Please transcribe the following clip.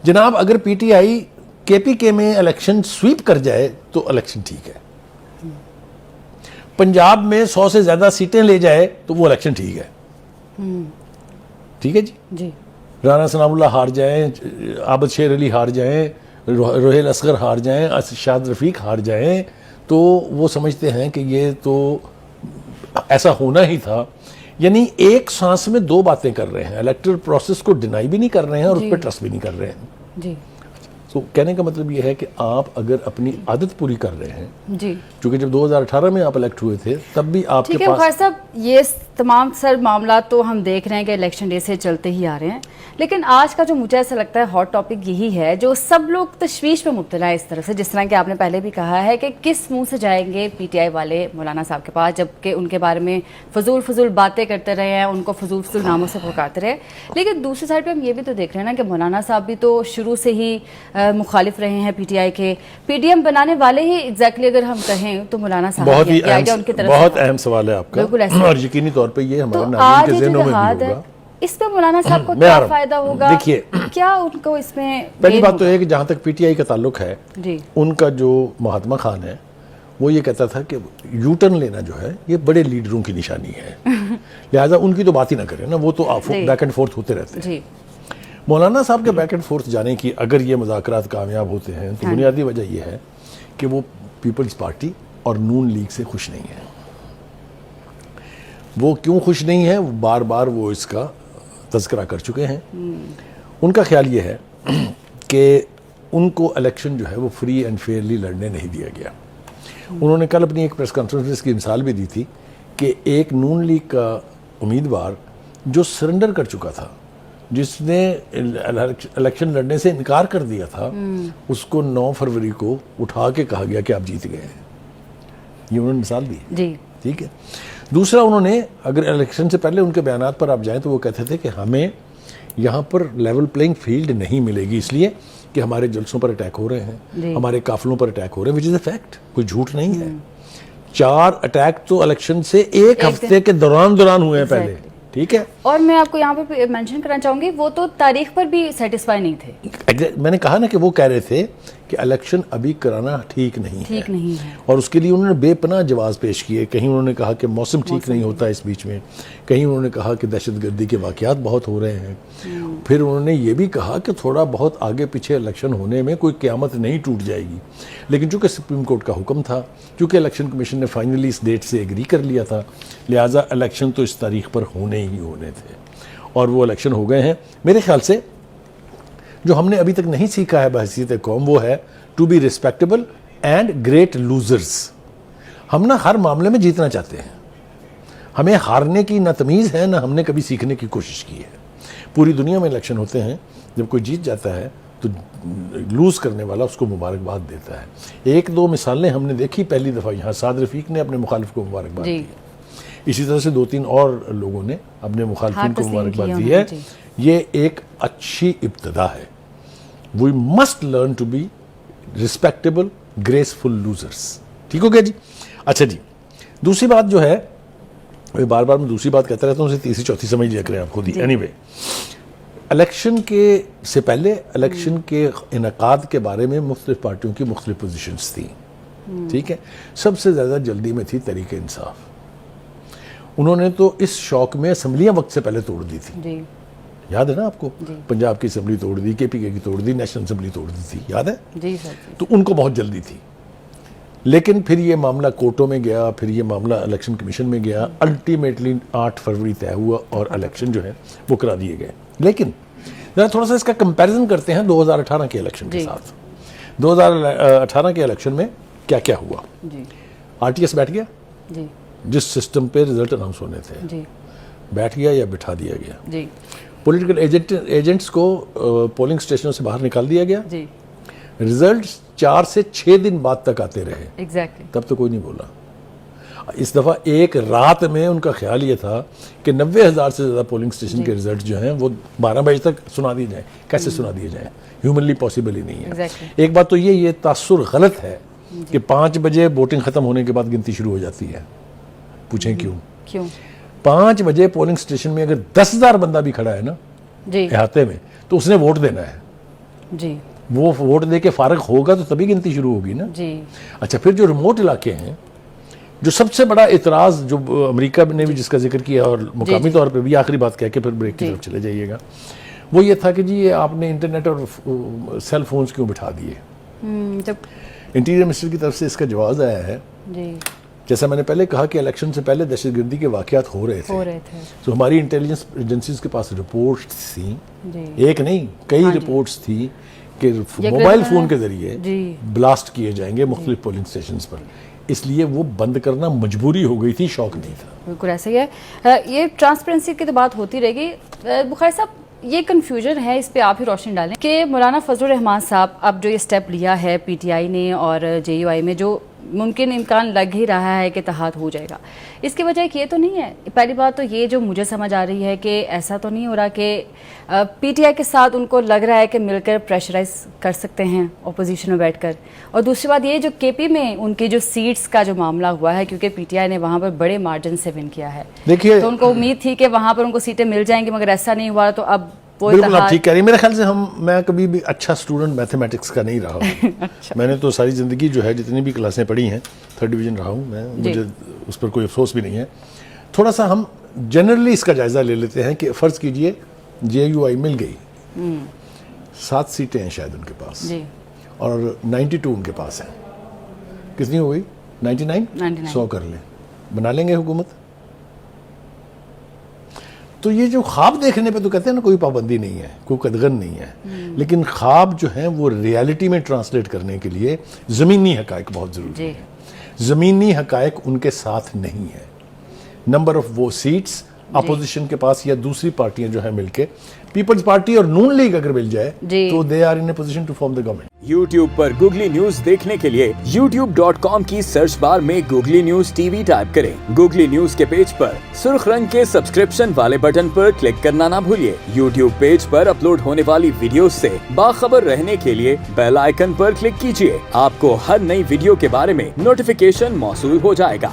جناب اگر P T I کے پی کے میں الیکشن سویپ کر جائے تو الیکشن ٹھیک ہے، پنجاب میں 100 سے زیادہ سیٹیں لے جائے تو وہ الیکشن ٹھیک ہے. ٹھیک ہے جی. رانا ثناء اللہ ہار جائیں، عابد شیر علی ہار جائیں، روہیل اصغر ہار جائیں، شاد رفیق ہار جائیں، تو وہ سمجھتے ہیں کہ یہ تو ایسا ہونا ہی تھا. یعنی ایک سانس میں دو باتیں کر رہے ہیں، الیکٹرل پروسیس کو ڈینائی بھی نہیں کر رہے ہیں اور اس پہ ٹرسٹ بھی نہیں کر رہے ہیں. تو کہنے کا مطلب یہ ہے کہ آپ اگر اپنی عادت پوری کر رہے ہیں، چونکہ جب 2018 میں آپ الیکٹ ہوئے تھے تب بھی آپ کے پاس بخاری صاحب یہ تمام سر معاملات تو ہم دیکھ رہے ہیں کہ الیکشن ڈے سے چلتے ہی آ رہے ہیں، لیکن آج کا جو مجھے ایسا لگتا ہے ہاٹ ٹاپک یہی ہے جو سب لوگ تشویش میں مبتلا ہے اس طرف سے، جس طرح کہ آپ نے پہلے بھی کہا ہے کہ کس منہ سے جائیں گے پی ٹی آئی والے مولانا صاحب کے پاس جبکہ ان کے بارے میں فضول باتیں کرتے رہے ہیں، ان کو فضول ناموں سے پکارتے رہے. لیکن دوسری سائڈ پہ ہم یہ بھی تو دیکھ رہے ہیں نا کہ مولانا صاحب بھی تو شروع سے ہی مخالف رہے ہیں پی ٹی آئی کے، پی ڈی ایم بنانے والے ہی ایگزیکٹلی اگر ہم کہیں تو مولانا صاحب بہت اہم سوال ہے آپ کا، اور یقینی طور پہ یہ ہمارے ناظرین کے ذہنوں میں بھی ہوگا. اس پہ مولانا صاحب کو کیا فائدہ ہوگا؟ دیکھیے کیا ان کو اس میں پہلی بات تو ہے کہ جہاں تک پی ٹی آئی کا تعلق ہے، ان کا جو مہاتما خان ہے وہ یہ کہتا تھا کہ یو ٹرن لینا جو ہے یہ بڑے لیڈروں کی نشانی ہے، لہٰذا ان کی تو بات ہی نہ کریں نا، وہ تو بیک اینڈ فورتھ ہوتے رہتے ہیں. مولانا صاحب کے بیک اینڈ فورتھ جانے کی اگر یہ مذاکرات کامیاب ہوتے ہیں تو بنیادی وجہ یہ ہے کہ وہ پیپلز پارٹی اور نون لیگ سے خوش نہیں ہے. وہ کیوں خوش نہیں ہے؟ بار بار وہ اس کا تذکرہ کر چکے ہیں. ان کا خیال یہ ہے کہ ان کو الیکشن جو ہے وہ فری اینڈ فیئرلی لڑنے نہیں دیا گیا. انہوں نے کل اپنی ایک پریس کانفرنس کی مثال بھی دی تھی کہ ایک نون لیگ کا امیدوار جو سرنڈر کر چکا تھا، جس نے الیکشن لڑنے سے انکار کر دیا تھا، اس کو 9 فروری کو اٹھا کے کہا گیا کہ آپ جیت گئے ہیں. یہ انہوں نے مثال دی. ٹھیک ہے. دوسرا انہوں نے اگر الیکشن سے پہلے ان کے بیانات پر آپ جائیں تو وہ کہتے تھے کہ ہمیں یہاں پر لیول پلینگ فیلڈ نہیں ملے گی، اس لیے کہ ہمارے جلسوں پر اٹیک ہو رہے ہیں، ہمارے قافلوں پر اٹیک ہو رہے ہیں، وچ از اے فیکٹ، کوئی جھوٹ نہیں ہے. 4 اٹیک تو الیکشن سے ایک ہفتے کے دوران ہوئے ہیں پہلے. ٹھیک ہے. اور میں آپ کو یہاں پہ مینشن کرنا چاہوں گی وہ تو تاریخ پر بھی سیٹسفائی نہیں تھے. میں نے کہا نا کہ وہ کہہ رہے تھے کہ الیکشن ابھی کرانا ٹھیک نہیں ہے، اور اس کے لیے انہوں نے بے پناہ جواز پیش کیے. کہیں انہوں نے کہا کہ موسم ٹھیک نہیں ہوتا اس بیچ میں، کہیں انہوں نے کہا کہ دہشت گردی کے واقعات بہت ہو رہے ہیں. پھر انہوں نے یہ بھی کہا کہ تھوڑا بہت آگے پیچھے الیکشن ہونے میں کوئی قیامت نہیں ٹوٹ جائے گی، لیکن چونکہ سپریم کورٹ کا حکم تھا، چونکہ الیکشن کمیشن نے فائنلی اس ڈیٹ سے ایگری کر لیا تھا، لہٰذا الیکشن تو اس تاریخ پر ہونے ہی ہونے تھے، اور وہ الیکشن ہو گئے ہیں. میرے خیال سے جو ہم نے ابھی تک نہیں سیکھا ہے بحیثیت قوم وہ ہے to be respectable and great losers. ہم نہ ہر معاملے میں جیتنا چاہتے ہیں، ہمیں ہارنے کی نہ تمیز ہے، نہ ہم نے کبھی سیکھنے کی کوشش کی ہے. پوری دنیا میں الیکشن ہوتے ہیں، جب کوئی جیت جاتا ہے تو لوز کرنے والا اس کو مبارکباد دیتا ہے. 1-2 مثالیں ہم نے دیکھی. پہلی دفعہ یہاں سعد رفیق نے اپنے مخالف کو مبارکباد دی، اسی طرح سے 2-3 اور لوگوں نے اپنے مخالفین کو مبارکباد دی ہے. یہ ایک اچھی ابتدا ہے. We must learn to be respectable graceful losers. ٹھیک ہو گیا جی. اچھا جی، دوسری بات جو ہے، بار بار میں دوسری بات کہتا رہتا ہوں، اسے تیسری چوتھی سمجھ لیا کریں آپ خود ہی. اینی وے، الیکشن کے سے پہلے الیکشن کے انعقاد کے بارے میں مختلف پارٹیوں کی مختلف پوزیشنز تھیں. ٹھیک ہے. سب سے زیادہ جلدی میں تھی تحریک انصاف. انہوں نے تو اس شوق میں اسمبلیاں وقت سے پہلے توڑ دی تھی. یاد ہے نا آپ کو؟ پنجاب کی اسمبلی توڑ دی، کے پی کے کی توڑ دی، نیشنل اسمبلی توڑ دی تھی، یاد ہے؟ جی سر. تو ان کو بہت جلدی تھی. لیکن پھر یہ معاملہ کورٹوں میں گیا، پھر یہ معاملہ الیکشن کمیشن میں گیا، الٹیمیٹلی 8 فروری طے ہوا اور الیکشن جو ہے وہ کرا دیے گئے. لیکن ذرا تھوڑا سا اس کا کمپیریزن کرتے ہیں 2018 کے الیکشن کے ساتھ. 2018 کے الیکشن میں کیا کیا ہوا؟ آر ٹی ایس بیٹھ گیا، جس سسٹم پہ رزلٹ اناؤنس ہونے تھے، بیٹھ گیا یا بٹھا دیا گیا. پولیٹیکل ایجنٹس کو پولنگ اسٹیشنوں سے باہر نکال دیا گیا. رزلٹ 4 سے 6 دن بعد تک آتے رہے. تب تو کوئی نہیں بولا. اس دفعہ ایک رات میں ان کا خیال یہ تھا کہ 90,000 سے زیادہ پولنگ اسٹیشن کے رزلٹ جو ہیں وہ 12 بجے تک سنا دیے جائیں. کیسے سنا دیے جائیں؟ ہیومنلی پاسبل ہی نہیں ہے. ایک بات تو یہ تاثر غلط ہے کہ 5 بجے ووٹنگ ختم ہونے کے بعد گنتی شروع ہو جاتی ہے. پوچھیں کیوں؟ 5 بجے پولنگ اسٹیشن میں اگر 10,000 بندہ بھی کھڑا ہے نا احاطے میں، تو اس نے ووٹ دینا ہے. جی وہ ووٹ دے کے فارغ ہوگا تو تبھی گنتی شروع ہوگی نا. جی اچھا پھر جو ریموٹ علاقے ہیں، جو سب سے بڑا اعتراض جو امریکہ نے بھی جس کا ذکر کیا اور مقامی طور پہ بھی، آخری بات کہہ کے پھر بریک کی طرف چلے جائیے گا، وہ یہ تھا کہ جی یہ آپ نے انٹرنیٹ اور سیل فونز کیوں بٹھا دیے. انٹیریئر منسٹر کی طرف سے اس کا جواز آیا ہے. جی جیسا میں نے پہلے کہا کہ الیکشن سے پہلے دہشت گردی کے واقعات ہو رہے تھے، تو ہماری انٹیلیجنس ایجنسیز کے پاس رپورٹس تھیں، ایک نہیں کئی رپورٹس تھی کہ موبائل فون کے ذریعے بلاسٹ کیے جائیں گے مختلف پولنگ اسٹیشنز پر، اس لیے وہ بند کرنا مجبوری ہو گئی تھی، شوق نہیں تھا. بالکل ایسا ہی ہے. یہ ٹرانسپیرنسی کی تو بات ہوتی رہے گی. بخاری صاحب یہ کنفیوژن ہے، اس پہ آپ ہی روشنی ڈالیں کہ مولانا فضل الرحمان صاحب اب جو یہ سٹیپ لیا ہے پی ٹی آئی نے اور جے یو آئی میں، جو ممکن امکان لگ ہی رہا ہے کہ اتحاد ہو جائے گا، اس کی وجہ یہ تو نہیں ہے؟ پہلی بات تو یہ جو مجھے سمجھ آ رہی ہے کہ ایسا تو نہیں ہو رہا کہ پی ٹی آئی کے ساتھ ان کو لگ رہا ہے کہ مل کر پریشرائز کر سکتے ہیں اپوزیشن میں بیٹھ کر. اور دوسری بات یہ جو کے پی میں ان کی جو سیٹس کا جو معاملہ ہوا ہے، کیونکہ پی ٹی آئی نے وہاں پر بڑے مارجن سے ون کیا ہے، دیکھیے تو ان کو امید تھی کہ وہاں پر ان کو سیٹیں مل جائیں گی، مگر ایسا نہیں ہوا. تو اب بالکل آپ ٹھیک کہہ رہی ہیں. میرے خیال سے میں کبھی بھی اچھا اسٹوڈنٹ میتھمیٹکس کا نہیں رہا ہوں. میں نے تو ساری زندگی جو ہے جتنی بھی کلاسیں پڑھی ہیں 3rd ڈویژن رہا ہوں میں، مجھے اس پر کوئی افسوس بھی نہیں ہے. تھوڑا سا ہم جنرلی اس کا جائزہ لے لیتے ہیں کہ فرض کیجئے جے یو آئی مل گئی، 7 سیٹیں ہیں شاید ان کے پاس، اور 92 ان کے پاس ہیں. کتنی ہو گئی؟ 99. 100 کر لیں، بنا لیں گے حکومت. تو یہ جو خواب دیکھنے پہ تو کہتے ہیں نا کوئی پابندی نہیں ہے، کوئی قدغن نہیں ہے، لیکن خواب جو ہیں وہ ریالٹی میں ٹرانسلیٹ کرنے کے لیے زمینی حقائق بہت ضروری ہے. زمینی حقائق ان کے ساتھ نہیں ہے. نمبر آف وہ سیٹس اپوزیشن کے پاس یا دوسری پارٹیاں جو ہیں مل کے، پیپلز پارٹی اور نون لیگ اگر مل جائے تو they are in a position to form the government. YouTube پر گوگلی نیوز دیکھنے کے لیے youtube.com کی سرچ بار میں گوگلی نیوز ٹی وی ٹائپ کریں. گوگلی نیوز کے پیج پر سرخ رنگ کے سبسکرپشن والے بٹن پر کلک کرنا نہ بھولیے. YouTube پیج پر اپلوڈ ہونے والی ویڈیوز سے باخبر رہنے کے لیے بیل آئیکن پر کلک کیجیے. آپ کو ہر نئی ویڈیو کے بارے میں نوٹیفیکیشن موصول ہو جائے گا.